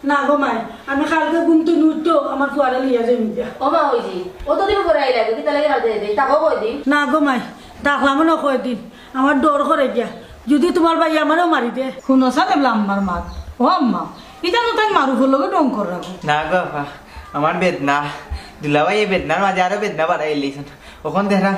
না গো মাই আমি কালকে ঘুমতে নুতো আমার ফুয়ারে লিয়া যাই মিয়া ও মা হইছি অতদিন পরে আইলা কি তাহলে রাতে দেই তাকো কই দিন না গো মাই ডাকলাম না কয়দিন আমার ডর করে গিয়া যদি তোমার ভাই আমারও মারি দে শুনছা দেবলা আম্মার মাত ও আম্মা এটা নতুন মারুফের লগে ডং কর রাখো না গো আপা আমার বেদনা দুলাভাই এই বেদনার মাঝে আরো বেদনা বাড়াই লেছেন ওখান দেখা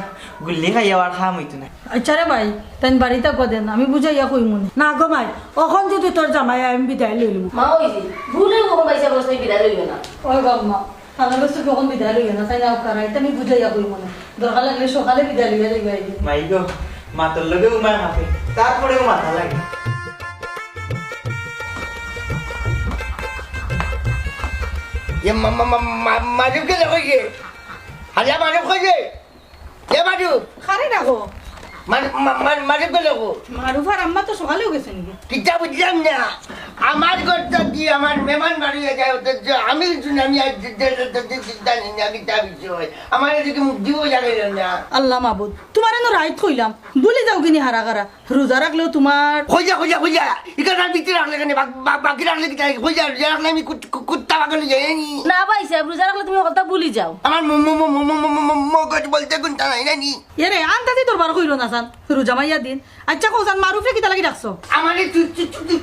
গুল্লি খাইয়া আর খাম হইতো না আচ্ছা রে ভাই তাই বাড়িতে কদেন আমি বুঝাইয়া কই মনে না গো মাই ওখন যদি তোর জামাই আমি বিদায় লইলুম মা হইছি ভুলে কখন পাইছে অবস্থায় বিদায় লইবে না ওই বাবা তাহলে বস্তু কখন বিদায় লইবে না তাই না কারাই আমি বুঝাইয়া কই মনে দরকার লাগলে সকালে বিদায় লইয়া যাইবে আইবে মাই গো মাথার লগে উমায় মাথে তারপরে মাথা লাগে ये मालूम के देखोगे हल्ला मालूम खोजे ये मालूम খারে রাখো मालूम के देखो মারুফ আর আম্মা তো সকালেও গেছে নাকি কিতা বুঝলাম না আমার ঘরটা কি আমার মেহমান বাড়ি হয়ে যায় আমি আমি জানি না আমি তা বিষয় আমার এদিকে মুখ দিব জানেন না আল্লাহ মাবুদ তোমার এনো রাইত কইলাম বলে যাও কিনি হারা কারা রোজা রাখলেও তোমার খোঁজা খোঁজা খোঁজা এখানে ভিতরে রাখলে কেন বাকি রাখলে কি খোঁজা রাখলে আমি কুত্তা বাগালে যাইনি না পাইছে রোজা রাখলে তুমি কথা ভুলি যাও আমার মগজ বলতে কোনটা নাই জানি এরে আন্তাজি তোর বার কইলো না সান রোজা মাইয়া দিন আচ্ছা কোসান মারুফে কি লাগি রাখছো আমার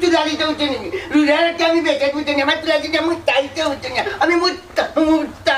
তুই দাঁড়িয়ে হচ্ছে নাকি রুজারকে আমি বেঁচে বুঝতে আমার তুই আমি তাইতে হচ্ছে না আমি মুত্তা